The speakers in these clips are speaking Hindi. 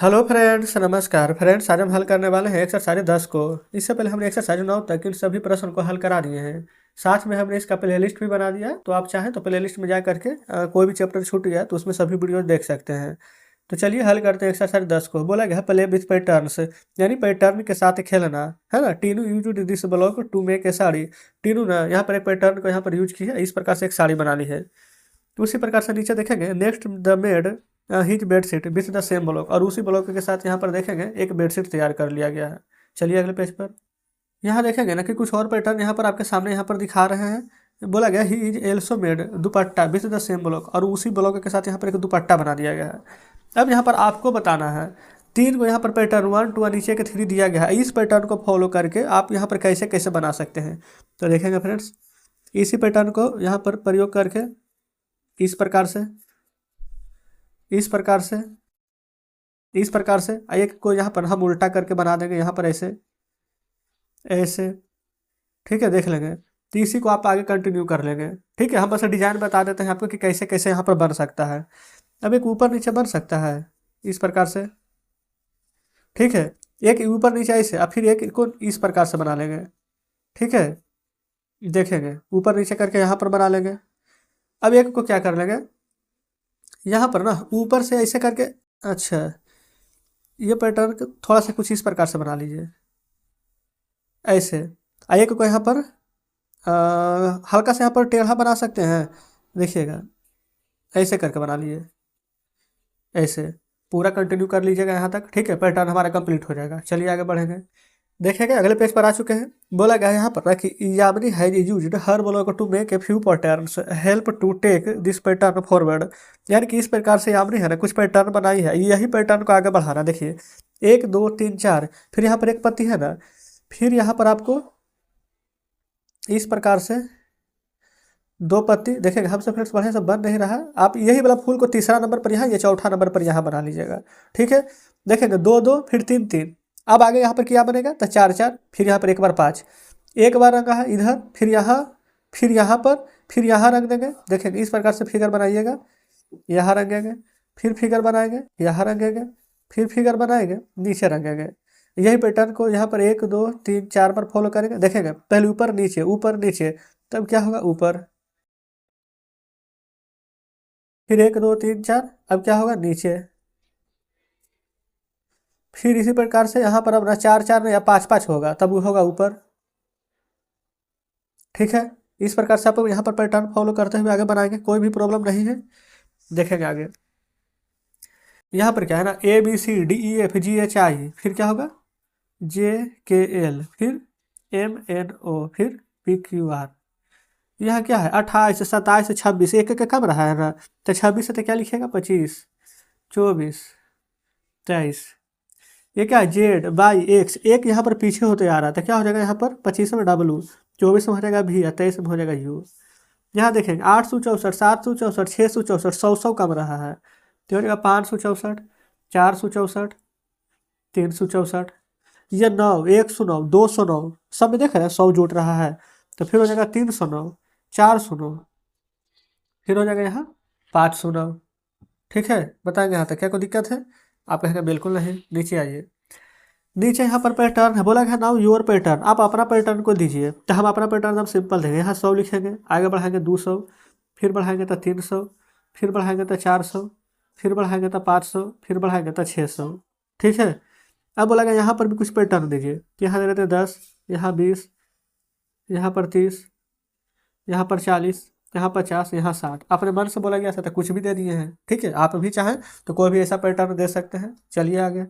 हेलो फ्रेंड्स, नमस्कार फ्रेंड्स। आज हम हल करने वाले हैं एक्सरसाइज 10 को। इससे पहले हमने एक्सरसाइज 9 तक इन सभी प्रश्न को हल करा दिए हैं। साथ में हमने इसका प्लेलिस्ट भी बना दिया है, तो आप चाहें तो प्लेलिस्ट में जा करके कोई भी चैप्टर छूट गया तो उसमें सभी वीडियो देख सकते हैं। तो चलिए हल करते हैं एक्सरसाइज 10 को। बोला गया प्ले विथ पैटर्न्स, यानी पैटर्न के साथ खेलना है ना। Tinu use this block to make a sari. Tinu ना यहाँ पर एक पैटर्न को यहाँ पर यूज की है, इस प्रकार से एक साड़ी बना ली है। तो उसी प्रकार से नीचे देखेंगे next the made his bedsheet with the same block, और उसी ब्लॉक के साथ यहाँ पर देखेंगे एक बेडशीट तैयार कर लिया गया है। चलिए अगले पेज पर यहाँ देखेंगे ना कि कुछ और पैटर्न यहाँ पर आपके सामने यहाँ पर दिखा रहे हैं। बोला गया he is also made dupatta with the same block, और उसी ब्लॉक के साथ यहाँ पर एक दुपट्टा बना दिया गया है। अब यहाँ पर आपको बताना है तीन को यहाँ पर पैटर्न 1 2 नीचे के 3 दिया गया है। इस पैटर्न को फॉलो करके आप यहाँ पर कैसे कैसे बना सकते हैं तो देखेंगे फ्रेंड्स। इसी पैटर्न को यहाँ पर प्रयोग करके इस प्रकार से इस प्रकार से इस प्रकार से एक को यहाँ पर हम उल्टा करके बना देंगे, यहाँ पर ऐसे ऐसे। ठीक है, देख लेंगे। तो इसी को आप आगे कंटिन्यू कर लेंगे। ठीक है, हम बस डिजाइन बता देते हैं आपको कि कैसे कैसे यहाँ पर बन सकता है। अब एक ऊपर नीचे बन सकता है इस प्रकार से। ठीक है, एक ऊपर नीचे ऐसे, अब फिर एक को इस प्रकार से बना लेंगे। ठीक है, देखेंगे ऊपर नीचे करके यहाँ पर बना लेंगे। अब एक को क्या कर लेंगे यहाँ पर ना ऊपर से ऐसे करके। अच्छा, ये पैटर्न थोड़ा सा कुछ इस प्रकार से बना लीजिए ऐसे। एक को यहाँ पर हल्का सा यहाँ पर टेढ़ा बना सकते हैं, देखिएगा ऐसे करके बना लिए ऐसे। पूरा कंटिन्यू कर लीजिएगा यहाँ तक। ठीक है, पैटर्न हमारा कंप्लीट हो जाएगा। चलिए आगे बढ़ेंगे। देखेंगे अगले पेज पर आ चुके हैं। बोला गया है यहाँ पर कि Yamini has used her block to make a few patterns help to take this pattern forward. यानी कि इस प्रकार से यामिनी है ना कुछ पैटर्न बनाई है, यही पैटर्न को आगे बढ़ाना। देखिए 1 2 3 4, फिर यहाँ पर एक पत्ती है ना, फिर यहाँ पर आपको इस प्रकार से 2 पत्ती। देखेंगे हमसे फ्रेंड्स बढ़िया से बन नहीं रहा, आप यही वाला फूल को तीसरा नंबर पर यहाँ या चौथा नंबर पर यहाँ बना लीजिएगा। ठीक है, देखेंगे 2 2 फिर 3 3। अब आगे यहाँ पर क्या बनेगा तो 4 4, फिर यहाँ पर एक बार 5, एक बार रंगा है इधर, फिर यहाँ पर, फिर यहाँ रंग देंगे। देखेंगे इस प्रकार से फिगर बनाइएगा, यहाँ रंगेंगे, फिर फिगर बनाएंगे, यहाँ रंगेंगे, फिर फिगर बनाएंगे, नीचे रंगेंगे। यही पैटर्न को यहाँ पर 1 2 3 4 पर फॉलो करेंगे। देखेंगे पहले ऊपर नीचे, तब क्या होगा ऊपर, फिर 1 2 3 4, अब क्या होगा नीचे, फिर इसी प्रकार से यहाँ पर अपना 4 4 या 5 5 होगा, तब होगा ऊपर। ठीक है, इस प्रकार से आप यहाँ पर पैटर्न फॉलो करते हुए आगे बनाएंगे, कोई भी प्रॉब्लम नहीं है। देखेंगे आगे यहाँ पर क्या है ना ABCDEFGHI, फिर क्या होगा JKL, फिर MNO, फिर PQR। यहाँ क्या है 28 27 26, एक एक कम रहा है ना, तो 26 से तो क्या लिखेगा 25 24 23। ये क्या है Z/X, एक यहाँ पर पीछे होते आ रहा है, तो क्या हो जाएगा यहाँ पर 25 में W, 24 में हो जाएगा V, 23 में हो जाएगा U। यहाँ देखेंगे 864 764 664, 100 कम रहा है, तो हो जाएगा 564 464 364। ये 9 109 209, सब में देख रहे हैं 100 जुट रहा है, तो फिर हो जाएगा 309 409, फिर हो जाएगा यहाँ 509। ठीक है, बताएंगे यहाँ तक क्या कोई दिक्कत है? आप कहेंगे बिल्कुल नहीं। नीचे आइए, नीचे यहाँ पर पैटर्न है, बोला गया नाउ योर पैटर्न, आप अपना पैटर्न को दीजिए। तो हम अपना पैटर्न हम सिंपल देंगे, यहाँ 100 लिखेंगे, आगे बढ़ाएंगे 200, फिर बढ़ाएंगे तो 300, फिर बढ़ाएंगे तो 400, फिर बढ़ाएंगे तो 500, फिर बढ़ाएंगे तो 600। ठीक है, अब बोला गया यहाँ पर भी कुछ पैटर्न दीजिए। तो यहाँ दे देते 10, यहाँ 20, यहाँ पर 30, यहाँ पर 40, यहाँ 50, यहाँ 60। अपने मन से बोला गया था तो कुछ भी दे दिए हैं। ठीक है, आप भी चाहें तो कोई भी ऐसा पैटर्न दे सकते हैं। चलिए आगे,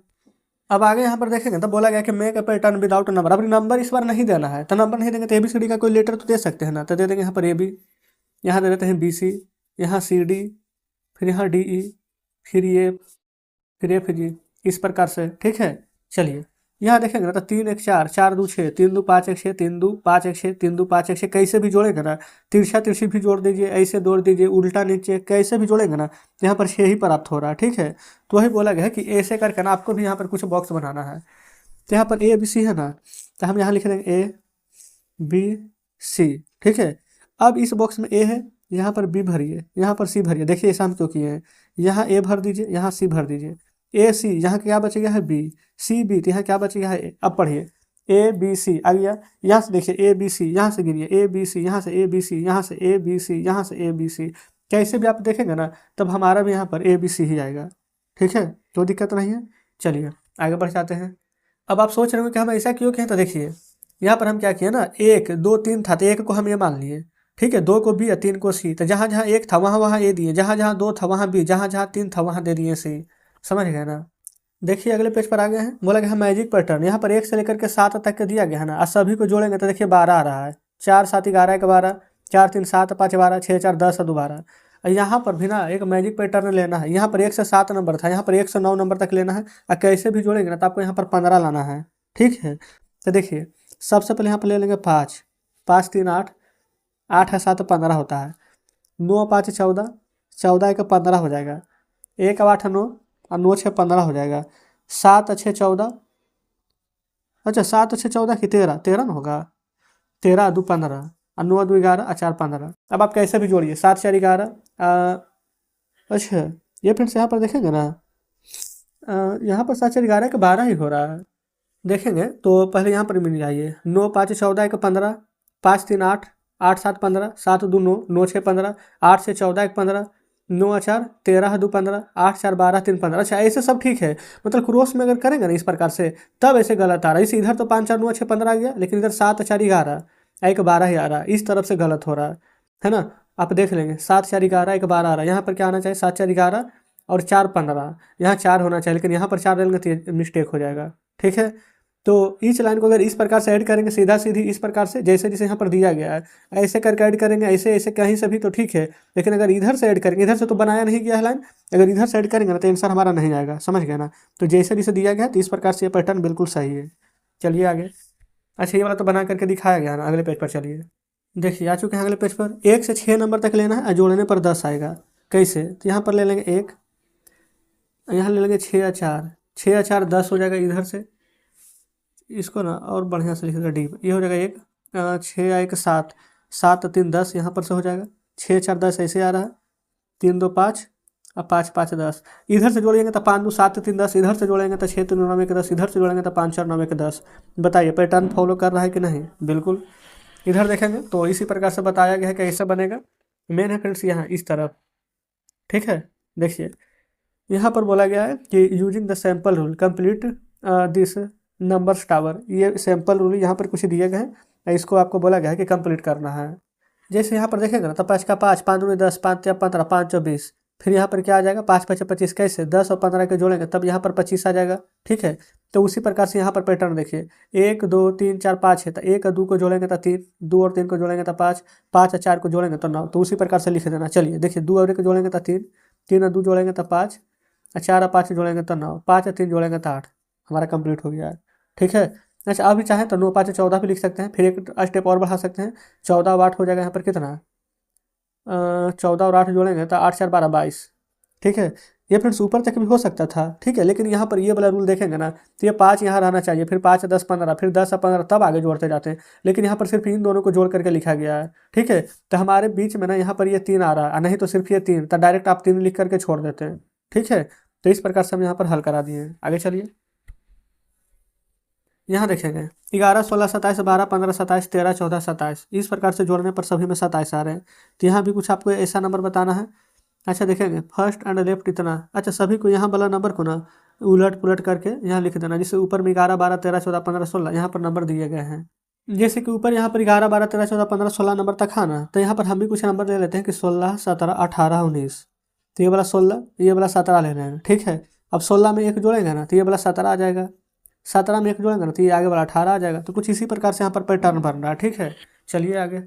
अब आगे यहाँ पर देखेंगे तो बोला गया कि make a pattern without number. अब नंबर इस बार नहीं देना है, तो नंबर नहीं देंगे तो ABCD का कोई लेटर तो दे सकते हैं ना, तो दे देंगे यहाँ पर AB, यहाँ दे देते हैं BC, यहाँ CD, फिर यहाँ DE, फिर F, फिर FG, इस प्रकार से। ठीक है, चलिए यहाँ देखेंगे ना तो 3 1 4 4 2 6 3 2 5 1 6 3 2 5 1 6 3 2 5 1 6, कैसे भी जोड़ेंगे ना, तिरछा तिरछी भी जोड़ दीजिए, ऐसे जोड़ दीजिए, उल्टा नीचे कैसे भी जोड़ेंगे ना, यहाँ पर 6 ही प्राप्त हो रहा है। ठीक है, तो वही बोला गया है कि ऐसे करके ना आपको भी यहाँ पर कुछ बॉक्स बनाना है। तो यहाँ पर ABC है ना, तो हम यहाँ लिख देंगे ABC। ठीक है, अब इस बॉक्स में A है, यहाँ पर B भरिए, यहाँ पर C भरिए। देखिए ऐसा हम क्यों किए हैं, यहाँ A भर दीजिए, यहाँ C भर दीजिए। ए सी, यहाँ क्या बच गया है बी, सी बी, तो यहाँ क्या बच गया है ए। अब पढ़िए ए बी सी आ गया, यहाँ से देखिए ए बी सी, यहाँ से गिनिए ए बी सी, यहाँ से ए बी सी, यहाँ से ए बी सी, यहाँ से ए बी सी, कैसे भी आप देखेंगे ना तब हमारा भी यहाँ पर ए बी सी ही आएगा। ठीक है, कोई दिक्कत नहीं है। चलिए आगे बढ़ जाते हैं। अब आप सोच रहे होंगे कि हम ऐसा क्यों किए, तो देखिए यहाँ पर हम क्या किए ना, एक दो तीन था तो एक को हम ये मान लिए, ठीक है, दो को बी और तीन को सी, तो जहाँ जहाँ एक था वहाँ वहाँ ए दिए, जहाँ जहाँ दो था वहाँ बी, जहाँ जहाँ तीन था वहाँ दे दिए सी। समझ गए ना। देखिए अगले पेज पर आ गए हैं, बोला गया है मैजिक पैटर्न। यहाँ पर 1 से लेकर के 7 तक के दिया गया है ना, और सभी को जोड़ेंगे तो देखिए 12 आ रहा है। 4 7 11 1 12, 4 3 7 5 12, 6 4 10 और 12। यहाँ पर भी ना एक मैजिक पैटर्न लेना है। यहाँ पर 1 से 7 नंबर था, यहाँ पर 1 से 9 नंबर तक लेना है, और कैसे भी जोड़ेंगे ना तो आपको यहाँ पर 15 लाना है। ठीक है, तो देखिए सबसे पहले यहाँ पर ले लेंगे 5, 5 3 8, 8 है 7 15 होता है, 9 5 14, 14 1 15 हो जाएगा, 1 8 9 और 9 6 15 हो जाएगा, 7 6 14, अच्छा 7 6 14 की 13, 13 ना होगा, 13 2 15 और 9 2 11 और 4 15। अब आप कैसे भी जोड़िए, 7 4 11। अच्छा ये फ्रेंड्स यहाँ पर देखेंगे ना, यहाँ पर 7 4 11 के 12 ही हो रहा है। देखेंगे तो पहले यहाँ पर मिल जाइए, 9 5 14 1 15, 5 3 8, 8 7 15, 7 2 9, 9 6 15, 8 से 14 1 15, 9 4 13 2 15, 8 4 12 3 15। अच्छा ऐसे सब ठीक है, मतलब क्रॉस में अगर करेंगे ना इस प्रकार से तब ऐसे गलत आ रहा है। इसे इधर तो 5 4 9 6 15 आ गया, लेकिन इधर 7 4 11 1 12 ही आ रहा है, इस तरफ से गलत हो रहा है ना। आप देख लेंगे 7 4 11 1 12 आ रहा है, यहाँ पर क्या आना चाहिए 7 4 11 और 4 15, यहाँ 4 होना चाहिए, लेकिन यहाँ पर 4 लेंगे तो ये मिस्टेक हो जाएगा। ठीक है, तो इस लाइन को अगर इस प्रकार से ऐड करेंगे सीधा सीधी इस प्रकार से जैसे जैसे यहाँ पर दिया गया है ऐसे करके ऐड करेंगे, ऐसे ऐसे कहीं से भी तो ठीक है, लेकिन अगर इधर से ऐड करेंगे, इधर से तो बनाया नहीं गया है लाइन, अगर इधर से ऐड करेंगे ना तो आंसर हमारा नहीं आएगा। समझ गए ना। तो जैसे जैसे दिया गया है तो इस प्रकार से ये पैटर्न बिल्कुल सही है। चलिए आगे। अच्छा ये वाला तो बना करके दिखाया गया ना, अगले पेज पर चलिए। देखिए आ चुके हैं अगले पेज पर। 1 से 6 नंबर तक लेना है और जोड़ने पर 10 आएगा। कैसे, तो यहाँ पर ले लेंगे 1, यहाँ ले लेंगे 6 या 4, 6 या 4 10 हो जाएगा इधर से, इसको ना और बढ़िया से लिख देगा डीप, ये हो जाएगा 1, 6 या 1 7, 7 3 10 यहाँ पर से हो जाएगा, 6 4 10 ऐसे आ रहा है, 3 2 5 और 5 5 10। इधर से जोड़ेंगे तो 5 2 7 3 10, इधर से जोड़ेंगे तो 6 3 9 1 10, इधर से जोड़ेंगे तो 5 4 9 1 10। बताइए पैटर्न फॉलो कर रहा है कि नहीं। बिल्कुल। इधर देखेंगे तो इसी प्रकार से बताया गया है कि कैसे बनेगा। मेन है फ्रेंड्स यहाँ इस तरफ। ठीक है, देखिए यहाँ पर बोला गया है कि using the sample rule complete this numbers tower. ये सैम्पल रूल यहाँ पर कुछ दिए गए हैं, इसको आपको बोला गया है कि कंप्लीट करना है। जैसे यहाँ पर देखेंगे ना तो 5 का 5, 5 दूनी 10, 5 3 15, 5 4 20, फिर यहाँ पर क्या आ जाएगा 5 5 25, कैसे 10 और 15 के जोड़ेंगे तब यहाँ पर 25 आ जाएगा। ठीक है, तो उसी प्रकार से यहाँ पर पैटर्न देखिए 1 2 3 4 5 है, तो 1 और 2 को जोड़ेंगे तो 3, 2 और 3 को जोड़ेंगे तो 5, 5 और 4 को जोड़ेंगे तो 9, तो उसी प्रकार से लिख देना। चलिए देखिए 2 और 1 को जोड़ेंगे तो 3, 3 और 2 जोड़ेंगे तो 5, 4 और 5 जोड़ेंगे तो 9, 5 और 3 जोड़ेंगे तो 8, हमारा कंप्लीट हो गया है। ठीक है, अच्छा आप भी चाहें तो 9 5 14 भी लिख सकते हैं, फिर एक स्टेप और बढ़ा सकते हैं, 14 और 8 हो जाएगा यहाँ पर कितना, 14 और 8 जोड़ेंगे तो 8 4 12 22। ठीक है, ये फ्रेंड्स ऊपर तक भी हो सकता था। ठीक है, लेकिन यहाँ पर ये वाला रूल देखेंगे ना तो ये 5 यहाँ रहना चाहिए, फिर 5 10 15, फिर 10 और 15 तब आगे जोड़ते जाते हैं, लेकिन यहाँ पर सिर्फ इन दोनों को जोड़ करके लिखा गया है। ठीक है, तो हमारे बीच में ना यहाँ पर ये 3 आ रहा है, नहीं तो सिर्फ ये 3, तो डायरेक्ट आप 3 लिख करके छोड़ देते हैं। ठीक है, तो इस प्रकार से हम यहाँ पर हल करा दिए हैं। आगे चलिए, यहाँ देखेंगे 11 16 27 12 15 27 13 14 27, इस प्रकार से जोड़ने पर सभी में 27 आ रहे हैं। तो यहाँ भी कुछ आपको ऐसा नंबर बताना है। अच्छा देखेंगे फर्स्ट एंड लेफ्ट इतना, अच्छा सभी को यहाँ वाला नंबर को ना उलट पुलट करके यहाँ लिख देना, जिससे ऊपर में 11 12 13 14 15 16 यहाँ पर नंबर दिए गए हैं। जैसे कि ऊपर यहाँ पर 11 12 13 14 15 16 नंबर तक है ना, तो यहाँ पर हम भी कुछ नंबर ले लेते हैं कि 16 17 18 19। तो ये वाला 16, ये वाला 17 ले रहे हैं। ठीक है, अब 16 में 1 जोड़ेंगे ना तो ये वाला 17 आ जाएगा, 17 में 1 जोड़ेंगे ना तो ये आगे वाला 18 आ जाएगा। तो कुछ इसी प्रकार से यहाँ पर पैटर्न बन रहा है। ठीक है, चलिए आगे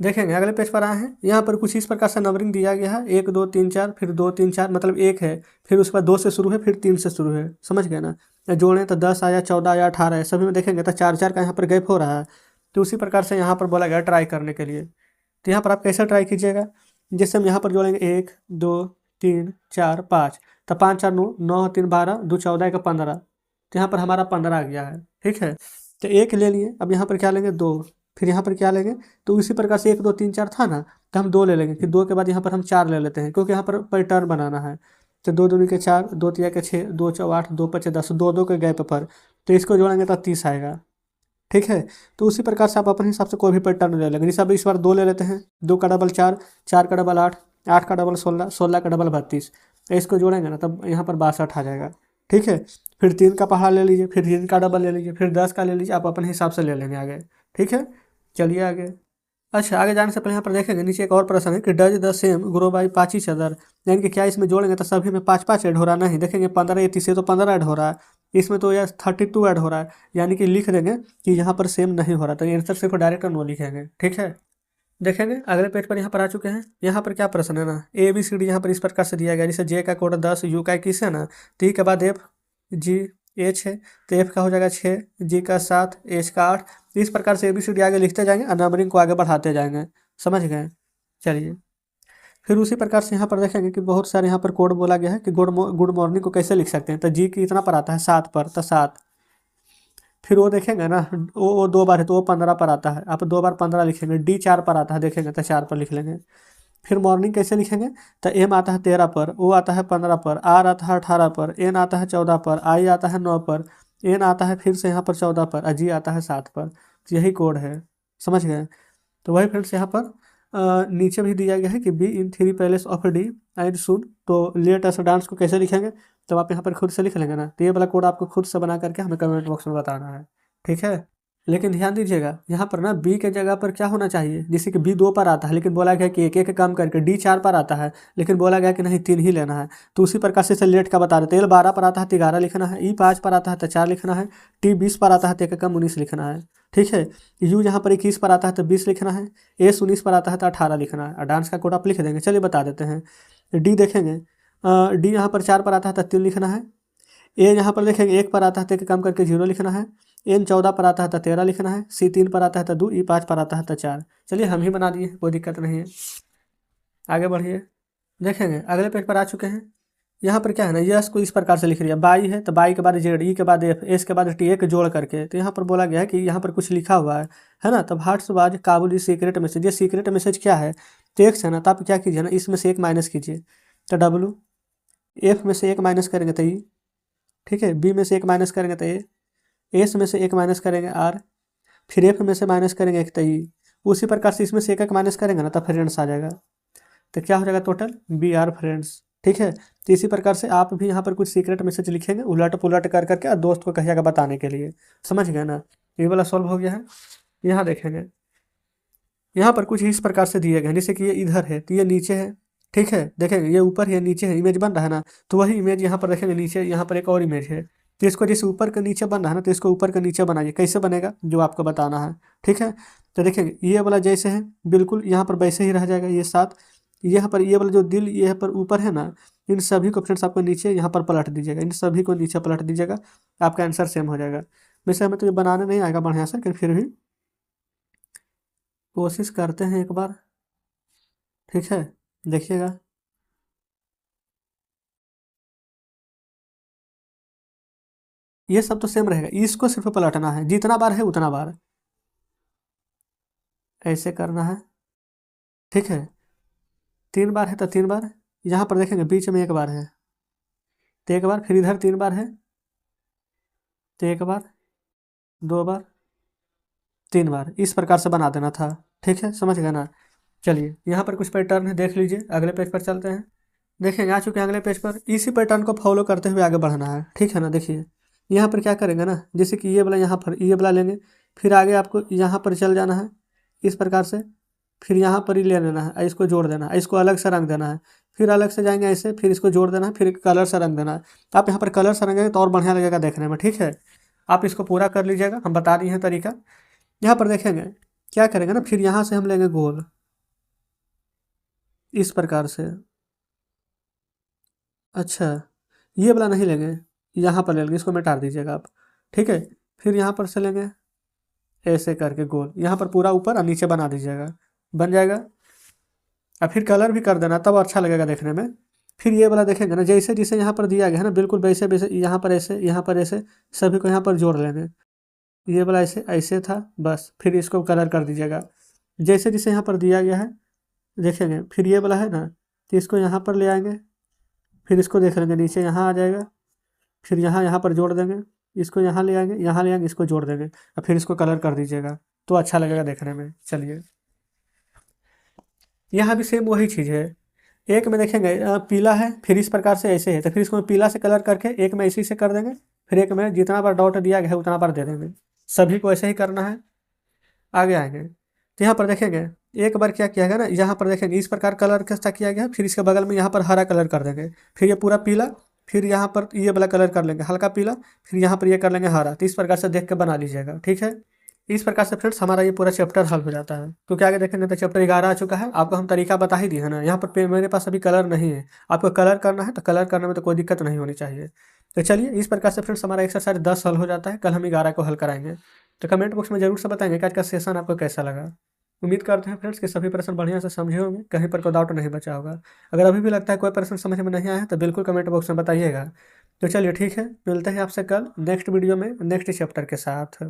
देखेंगे। अगले पेज पर आए हैं, यहाँ पर कुछ इस प्रकार से नंबरिंग दिया गया है, 1 2 3 4, फिर 2 3 4, मतलब 1 है, फिर उसके बाद 2 से शुरू है, फिर 3 से शुरू है। समझ गए ना। जोड़ें तो 10 आया, 14 आया, 18 है, सभी में देखेंगे तो 4 4 का यहाँ पर गैप हो रहा है। तो उसी प्रकार से यहाँ पर बोला गया ट्राई करने के लिए। तो यहाँ पर आप कैसे ट्राई कीजिएगा, जैसे हम यहाँ पर जोड़ेंगे 1 2 3 4 5, तो 5 4 9, 9 3 12, 2 14 1 15, तो यहाँ पर हमारा 15 आ गया है। ठीक है, तो 1 ले लिए, अब यहाँ पर क्या लेंगे 2, फिर यहाँ पर क्या लेंगे, तो इसी प्रकार से 1 2 3 4 था ना, तो हम 2 ले लेंगे, फिर 2 के बाद यहाँ पर हम 4 ले लेते हैं, क्योंकि यहाँ पर पैटर्न बनाना है। तो 2 दूनी के 4, 2 तिया के 6, 2 चौ 8, 2 पचे 10, 2 के गैप पर, तो इसको जोड़ेंगे तो 30 आएगा। ठीक है, तो उसी प्रकार से आप अपने हिसाब से कोई भी पैटर्न ले लेंगे। जैसे अब इस बार 2 ले लेते हैं, 2 का डबल 4, 4 का डबल 8, 8 का डबल 16, 16 का डबल 32, इसको जोड़ेंगे ना तब यहाँ पर 62 आ जाएगा। ठीक है, फिर 3 का पहाड़ा ले लीजिए, फिर 3 का डबल ले लीजिए, फिर 10 का ले लीजिए, आप अपने हिसाब से ले लेंगे आगे। ठीक है, चलिए आगे। अच्छा, आगे जाने से पहले यहाँ पर देखेंगे नीचे एक और प्रश्न है कि does the same grow by पाँच ईच अदर, यानी कि क्या इसमें जोड़ेंगे तो सभी में 5-5 ऐड हो रहा है? नहीं, देखेंगे 15 ये 30 तो 15 ऐड हो रहा है, इसमें तो यह 32 ऐड हो रहा है, यानी कि लिख देंगे कि यहाँ पर सेम नहीं हो रहा, तो आंसर सिर्फ डायरेक्ट नो लिखेंगे। ठीक है, देखेंगे अगले पेज पर यहाँ पर आ चुके हैं। यहाँ पर क्या प्रश्न है ना, ABCD यहाँ पर इस प्रकार से दिया गया, जैसे जे का कोड 10, यू का 21 है ना, टी के बाद FG H है, तो F का हो जाएगा 6, G का 7, H का 8। इस प्रकार से ABCD आगे लिखते जाएंगे और नंबरिंग को आगे बढ़ाते जाएंगे। समझ गए? चलिए, फिर उसी प्रकार से यहाँ पर देखेंगे कि बहुत सारे यहाँ पर कोड बोला गया है कि गुड मॉर्निंग को कैसे लिख सकते हैं। तो जी की इतना पर आता है 7 पर, तो 7। फिर वो देखेंगे ना, वो 2 बार है तो वो 15 पर आता है, आप 2 बार 15 लिखेंगे। D 4 पर आता है, देखेंगे तो 4 पर लिख लेंगे। फिर मॉर्निंग कैसे लिखेंगे, तो M आता है 13 पर, O आता है 15 पर, R आता है 18 पर, N आता है 14 पर, I आता है 9 पर, N आता है फिर से यहाँ पर 14 पर, और G आता है 7 पर। तो यही कोड है। समझ गए? तो वही फ्रेंड्स यहाँ पर नीचे भी दिया गया है कि B in 3 palace of D and सुन, तो लेट अस डांस को कैसे लिखेंगे, तो आप यहाँ पर खुद से लिख लेंगे ना। तो ये वाला कोड आपको खुद से बना करके हमें कमेंट बॉक्स में बताना है। ठीक है, लेकिन ध्यान दीजिएगा यहाँ पर ना बी के जगह पर क्या होना चाहिए, जैसे कि बी 2 पर आता है लेकिन बोला गया कि एक एक काम करके। डी 4 पर आता है लेकिन बोला गया कि नहीं 3 ही लेना है, तो उसी प्रकार से लेट का बता देते हैं। L 12 पर आता है तो 11 लिखना है, E 5 पर आता है तो 4 लिखना है, T 20 पर आता है तो एक कम 19 लिखना है। ठीक है, यू यहाँ पर 21 पर आता है तो 20 लिखना है, एस 19 पर आता है तो 18 लिखना है, और डांस का कोड आप लिख देंगे। चलिए बता देते हैं। डी देखेंगे, डी यहाँ पर 4 पर आता है तो 3 लिखना है। ए यहाँ पर देखेंगे 1 पर आता है तो एक काम करके 0 लिखना है। एन 14 पर आता है तो 13 लिखना है। सी 3 पर आता है तो 2, ई 5 पर आता है तो 4। चलिए हम ही बना दिए, कोई दिक्कत नहीं है। आगे बढ़िए, देखेंगे अगले पेज पर आ चुके हैं। यहाँ पर क्या है ना, यस को इस प्रकार से लिख लिया, बाई है तो बाई के बाद जेड, ई के बाद एफ, एस के बाद टी, एक जोड़ करके। तो यहाँ पर बोला गया है कि यहाँ पर कुछ लिखा हुआ है ना। तब व्हाट्सएप काबुली सीक्रेट मैसेज, ये सीक्रेट मैसेज क्या है, तो एक्स है ना, तो आप क्या कीजिए ना, इसमें से एक माइनस कीजिए। तो डब्लू, एफ में से एक माइनस करेंगे तो ई, ठीक है, बी में से एक माइनस करेंगे तो ए, एस में से एक माइनस करेंगे आर, फिर एफ में से माइनस करेंगे एक तो ई। उसी प्रकार से इसमें से एक एक माइनस करेंगे ना, तब फ्रेंड्स आ जाएगा। तो क्या हो जाएगा टोटल, बी आर फ्रेंड्स। ठीक है, तो इसी प्रकार से आप भी यहाँ पर कुछ सीक्रेट मैसेज लिखेंगे उलट पुलट कर करके, और दोस्त को कहिएगा बताने के लिए। समझ गए ना? ये वाला सॉल्व हो गया है। यहाँ देखेंगे, यहाँ पर कुछ इस प्रकार से दिए गए, जैसे कि ये इधर है तो ये नीचे है। ठीक है, देखेंगे ये ऊपर है नीचे है, इमेज बन रहा है ना, तो वही इमेज यहाँ पर देखेंगे नीचे, यहाँ पर एक और इमेज है। तो इसको जैसे ऊपर का नीचे बन रहा है ना, तो इसको ऊपर का नीचे बनाइए। कैसे बनेगा जो आपको बताना है। ठीक है, तो देखेंगे ये वाला जैसे है बिल्कुल यहाँ पर वैसे ही रह जाएगा ये 7। यहाँ पर ये वाला जो दिल यहाँ पर ऊपर है ना, इन सभी को फ्रेंड्स आपको नीचे यहाँ पर पलट दीजिएगा, इन सभी को नीचे पलट दीजिएगा, आपका आंसर सेम हो जाएगा। वैसे हमें तो ये बनाने नहीं आएगा बढ़िया से, लेकिन फिर भी कोशिश करते हैं एक बार। ठीक है, देखिएगा ये सब तो सेम रहेगा, इसको सिर्फ पलटना है, जितना बार है उतना बार ऐसे करना है। ठीक है, 3 बार है तो 3 बार, यहाँ पर देखेंगे बीच में 1 बार है तो 1 बार, फिर इधर 3 बार है तो 1 बार, 2 बार, 3 बार, इस प्रकार से बना देना था। ठीक है, समझ गए ना? चलिए यहाँ पर कुछ पैटर्न है, देख लीजिए। अगले पेज पर चलते हैं। देखेंगे आ चुके हैं अगले पेज पर, इसी पैटर्न को फॉलो करते हुए आगे बढ़ना है। ठीक है ना? देखिए यहाँ पर क्या करेंगे ना, जैसे कि ये वाला यहाँ पर ये वाला लेंगे, फिर आगे आपको यहाँ पर चल जाना है इस प्रकार से, फिर यहाँ पर ही ले लेना है, इसको जोड़ देना है, इसको अलग से रंग देना है, फिर अलग से जाएंगे ऐसे, फिर इसको जोड़ देना है, फिर कलर से रंग देना है। तो आप यहाँ पर कलर से रंगेंगे तो और बढ़िया लगेगा देखने में। ठीक है, आप इसको पूरा कर लीजिएगा, हम बता दिए हैं तरीका। यहाँ पर देखेंगे क्या करेंगे ना, फिर यहाँ से हम लेंगे गोल इस प्रकार से। अच्छा, ये वाला नहीं लेंगे, यहाँ पर ले लेंगे, इसको मिटा दीजिएगा आप। ठीक है, फिर यहाँ पर से लेंगे ऐसे करके गोल, यहाँ पर पूरा ऊपर और नीचे बना दीजिएगा, बन जाएगा। और फिर कलर भी कर देना, तब अच्छा लगेगा देखने में। फिर ये वाला देखेंगे ना, जैसे जैसे यहाँ पर दिया गया है ना, बिल्कुल वैसे वैसे यहाँ पर ऐसे, यहाँ पर ऐसे, सभी को यहाँ पर जोड़ लेंगे। ये वाला ऐसे ऐसे था बस, फिर इसको कलर कर दीजिएगा जैसे जैसे यहाँ पर दिया गया है। देखेंगे फिर ये वाला है ना, तो इसको यहाँ पर ले आएंगे फिर इसको देख लेंगे, नीचे यहाँ आ जाएगा, फिर यहाँ पर जोड़ देंगे, इसको यहाँ ले आएंगे, इसको जोड़ देंगे और फिर इसको कलर कर दीजिएगा तो अच्छा लगेगा देखने में। चलिए, यहाँ भी सेम वही चीज़ है। एक में देखेंगे पीला है, फिर इस प्रकार से ऐसे है, तो फिर इसको पीला से कलर करके एक में इसी से कर देंगे, फिर एक में जितना बार डॉट दिया गया है उतना बार दे देंगे। सभी को ऐसे ही करना है। आगे आएंगे तो यहाँ पर देखेंगे एक बार क्या किया गया ना, यहाँ पर देखेंगे इस प्रकार कलर कैसा किया गया, फिर इसके बगल में यहाँ पर हरा कलर कर देंगे, फिर ये पूरा पीला, फिर यहाँ पर ये वाला कलर कर लेंगे हल्का पीला, फिर यहाँ पर ये कर लेंगे हरा। तो इस प्रकार से देख के बना लीजिएगा, ठीक है। इस प्रकार से फ्रेंड्स हमारा ये पूरा चैप्टर हल हो जाता है। क्योंकि आगे देखेंगे तो चैप्टर 11 आ चुका है। आपको हम तरीका बता ही दिए है ना, यहाँ पर मेरे पास अभी कलर नहीं है, आपको कलर करना है तो कलर करने में तो कोई दिक्कत नहीं होनी चाहिए। तो चलिए, इस प्रकार से फ्रेंड्स हमारा एक्सरसाइज 10 हल हो जाता है। कल हम 11 को हल कराएंगे। तो कमेंट बॉक्स में जरूर से बताएंगे कि आज का सेशन आपको कैसा लगा। उम्मीद करते हैं फ्रेंड्स कि सभी प्रश्न बढ़िया से समझे होंगे, कहीं पर कोई डाउट नहीं बचा होगा। अगर अभी भी लगता है कोई प्रश्न समझ में नहीं आया है तो बिल्कुल कमेंट बॉक्स में बताइएगा। तो चलिए ठीक है, मिलते हैं आपसे कल नेक्स्ट वीडियो में नेक्स्ट चैप्टर के साथ।